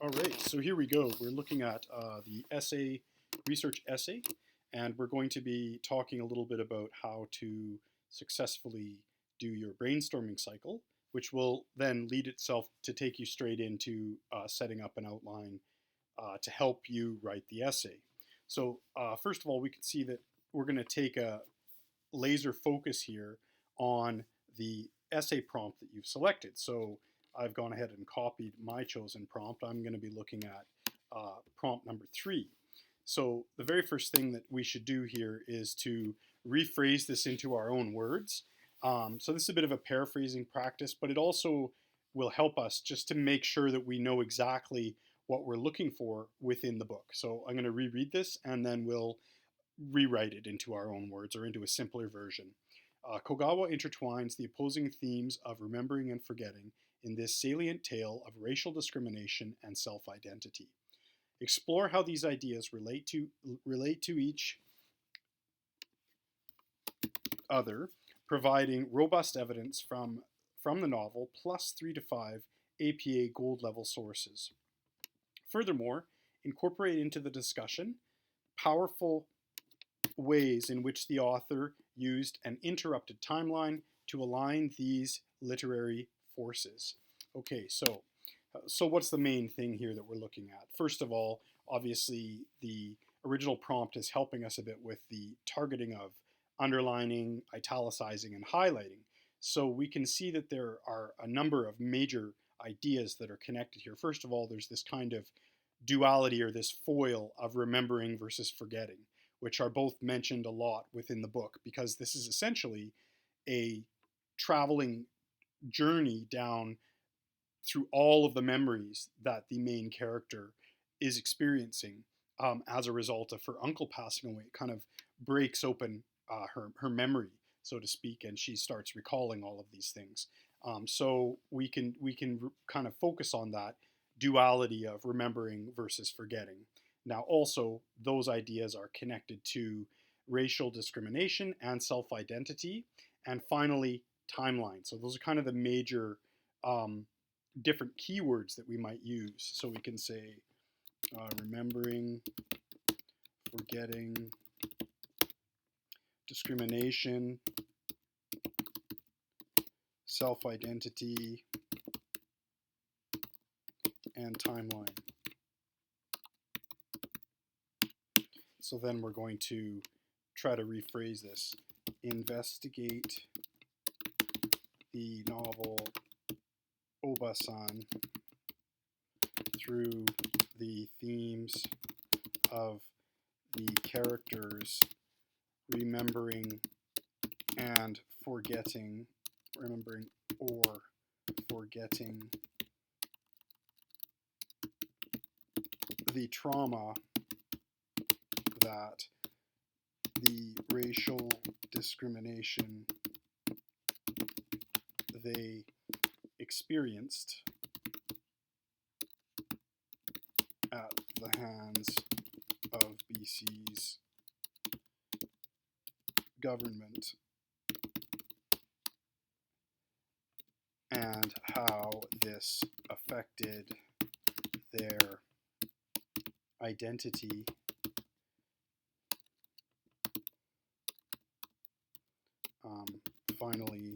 All right, so here we go. We're looking at the essay, research essay, and we're going to be talking a little bit about how to successfully do your brainstorming cycle, which will then lead itself to take you straight into setting up an outline to help you write the essay. So, first of all, we can see that we're going to take a laser focus here on the essay prompt that you've selected. So I've gone ahead and copied my chosen prompt. I'm going to be looking at prompt number 3. So the very first thing that we should do here is to rephrase this into our own words. So this is a bit of a paraphrasing practice, but it also will help us just to make sure that we know exactly what we're looking for within the book. So I'm going to reread this and then we'll rewrite it into our own words or into a simpler version. Kogawa intertwines the opposing themes of remembering and forgetting in this salient tale of racial discrimination and self-identity. Explore how these ideas relate to each other, providing robust evidence from the novel plus 3 to 5 APA gold level sources. Furthermore, incorporate into the discussion powerful ways in which the author used an interrupted timeline to align these literary forces. Okay, so what's the main thing here that we're looking at? First of all, obviously the original prompt is helping us a bit with the targeting of underlining, italicizing, and highlighting. So we can see that there are a number of major ideas that are connected here. First of all, there's this kind of duality or this foil of remembering versus forgetting, which are both mentioned a lot within the book, because this is essentially a traveling journey down through all of the memories that the main character is experiencing as a result of her uncle passing away. It kind of breaks open her memory, so to speak, and she starts recalling all of these things. So we can kind of focus on that duality of remembering versus forgetting. Now, also, those ideas are connected to racial discrimination and self-identity, and finally, timeline. So those are kind of the major different keywords that we might use. So we can say remembering, forgetting, discrimination, self-identity, and timeline. So then we're going to try to rephrase this. Investigate the novel Obasan through the themes of the characters remembering and forgetting, remembering or forgetting the trauma that the racial discrimination they experienced at the hands of BC's government and how this affected their identity finally,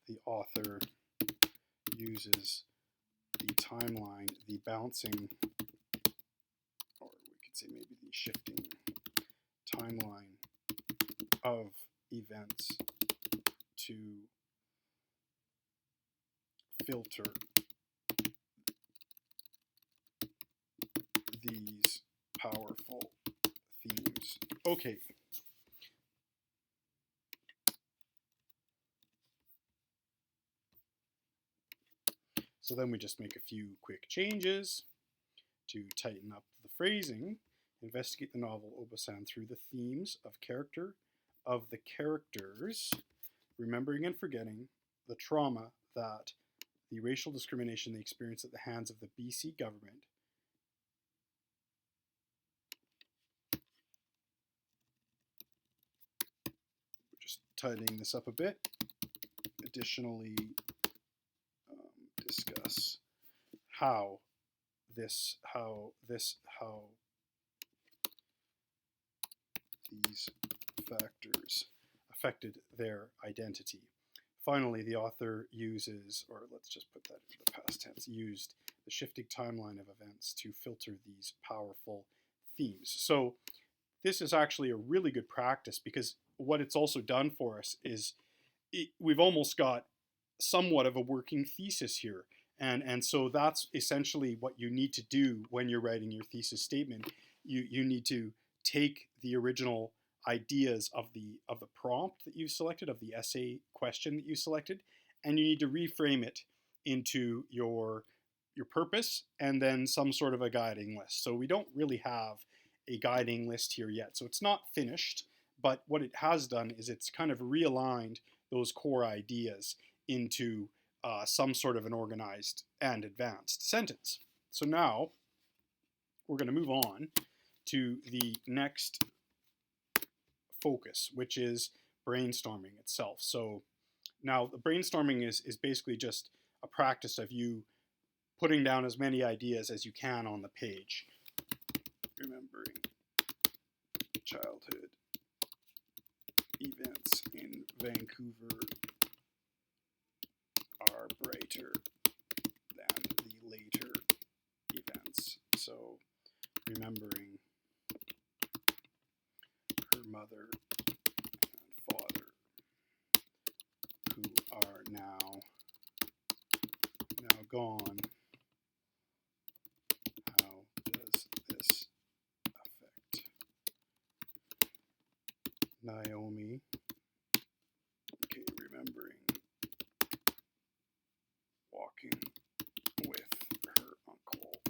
the author uses the timeline, the bouncing, or we could say maybe the shifting timeline of events to filter these powerful themes. Okay. So then we just make a few quick changes to tighten up the phrasing. Investigate the novel Obasan through the themes of the characters, remembering and forgetting the trauma that the racial discrimination they experienced at the hands of the BC government. Just tightening this up a bit. Additionally, discuss how how these factors affected their identity. Finally, the author uses, or let's just put that in the past tense, used the shifting timeline of events to filter these powerful themes. So this is actually a really good practice, because what it's also done for us is we've almost got somewhat of a working thesis here. And so that's essentially what you need to do when you're writing your thesis statement. You need to take the original ideas of the prompt that you selected, of the essay question that you selected, and you need to reframe it into your purpose and then some sort of a guiding list. So we don't really have a guiding list here yet. So it's not finished, but what it has done is it's kind of realigned those core ideas into some sort of an organized and advanced sentence. So now we're going to move on to the next focus, which is brainstorming itself. So now the brainstorming is basically just a practice of you putting down as many ideas as you can on the page. Remembering childhood events in Vancouver are brighter than the later events. So remembering her mother and father, who are now gone. How does this affect Naomi? Okay, remembering walking with her uncle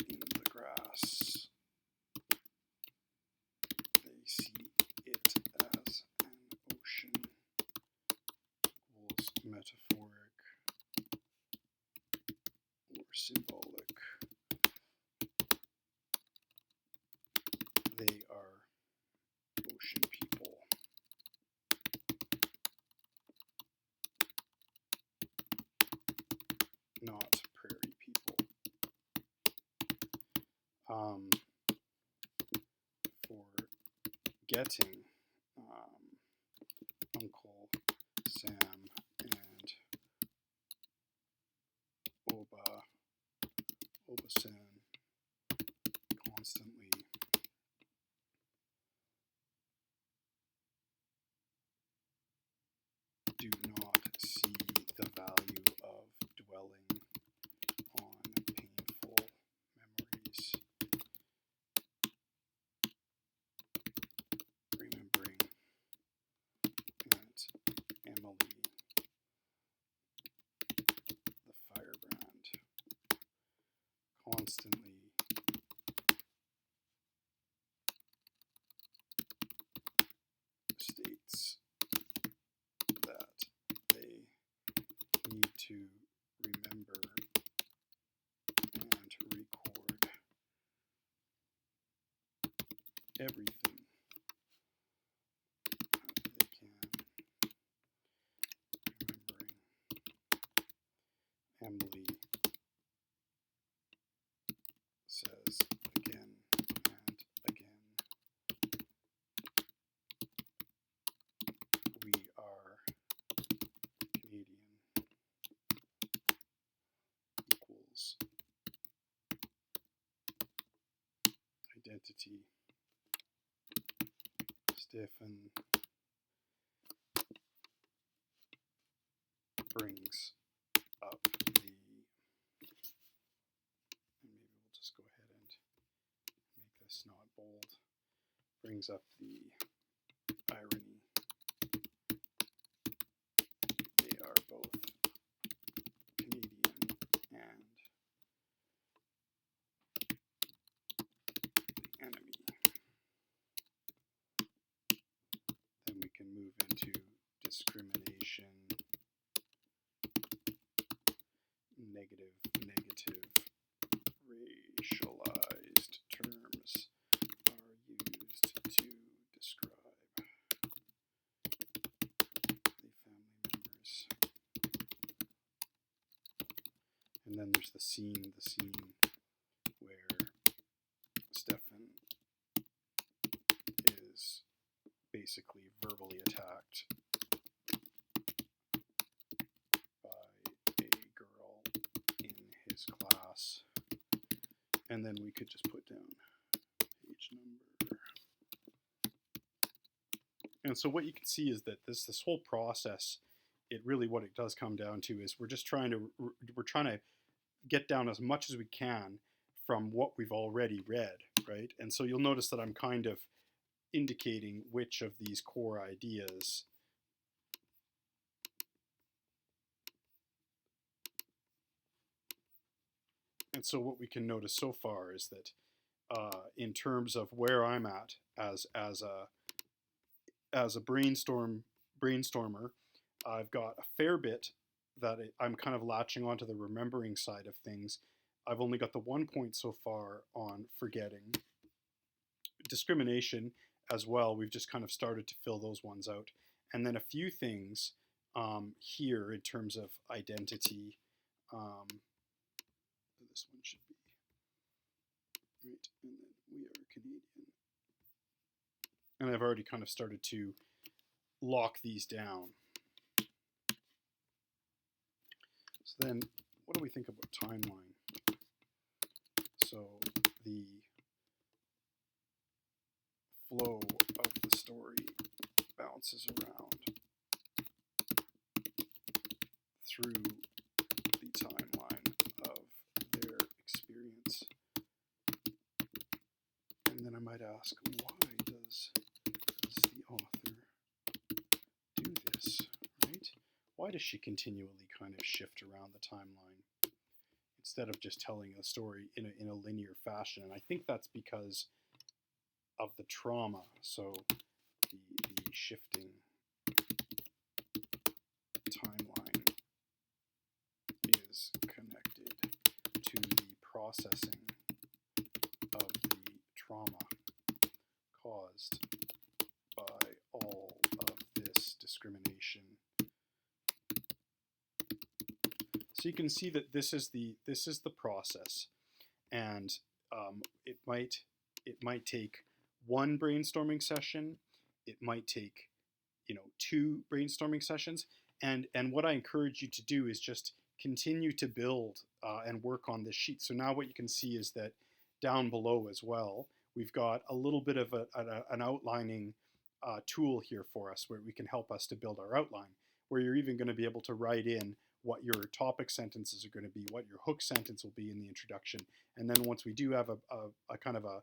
in the grass. They see it as an ocean. Equals metaphoric or symbolic. They are ocean people. Not prairie people. Forgetting Uncle Sam and Obasan constantly do not see the value of dwelling on painful memories. Remembering that Emily, the firebrand, constantly states that they need to remember and record everything they can. Remembering Emily says again and again, we are Canadian, equals identity. Stefan brings up the, and maybe we'll just go ahead and make this not bold, brings up the irony. They are both Canadian and the enemy. Then we can move into discrimination, negative, racialized terms are used to describe the family members. And then there's the scene basically verbally attacked by a girl in his class. And then we could just put down page number. And so what you can see is that this whole process, it really, what it does come down to is we're trying to get down as much as we can from what we've already read, right? And so you'll notice that I'm kind of indicating which of these core ideas and so what we can notice so far is that in terms of where I'm at as a brainstormer, I've got a fair bit that I'm kind of latching onto the remembering side of things. I've only got the 1 point so far on forgetting. Discrimination as well, we've just kind of started to fill those ones out. And then a few things here in terms of identity. This one should be, right, and then we are Canadian. And I've already kind of started to lock these down. So then, what do we think about timeline? So the flow of the story bounces around through the timeline of their experience. And then I might ask, why does the author do this, right? Why does she continually kind of shift around the timeline instead of just telling a story in a linear fashion? And I think that's because of the trauma. So the shifting timeline is connected to the processing of the trauma caused by all of this discrimination. So you can see that this is the process, and it might take one brainstorming session. It might take 2 brainstorming sessions, and what I encourage you to do is just continue to build and work on this sheet. So now what you can see is that down below as well, we've got a little bit of an outlining tool here for us where we can help us to build our outline, where you're even going to be able to write in what your topic sentences are going to be, what your hook sentence will be in the introduction. And then once we do have a kind of a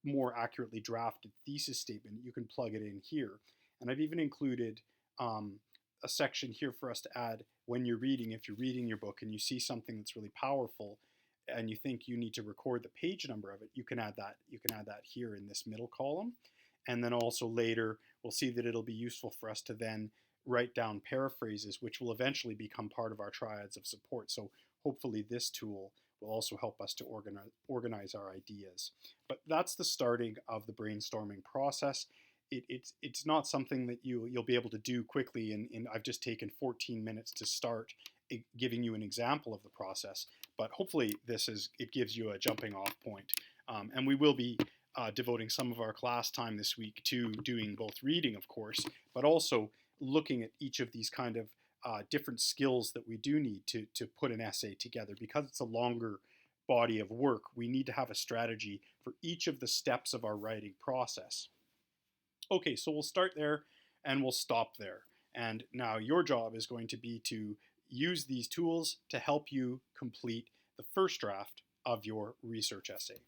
more accurately drafted thesis statement, you can plug it in here. And I've even included a section here for us to add when you're reading. If you're reading your book and you see something that's really powerful and you think you need to record the page number of it, you can add that. You can add that here in this middle column. And then also later, we'll see that it'll be useful for us to then write down paraphrases, which will eventually become part of our triads of support. So hopefully this tool will also help us to organize our ideas. But that's the starting of the brainstorming process. It's not something that you'll be able to do quickly, and I've just taken 14 minutes to start giving you an example of the process. But hopefully it gives you a jumping off point. And we will be devoting some of our class time this week to doing both reading, of course, but also looking at each of these kind of different skills that we do need to put an essay together. Because it's a longer body of work, we need to have a strategy for each of the steps of our writing process. Okay, so we'll start there and we'll stop there. And now your job is going to be to use these tools to help you complete the first draft of your research essay.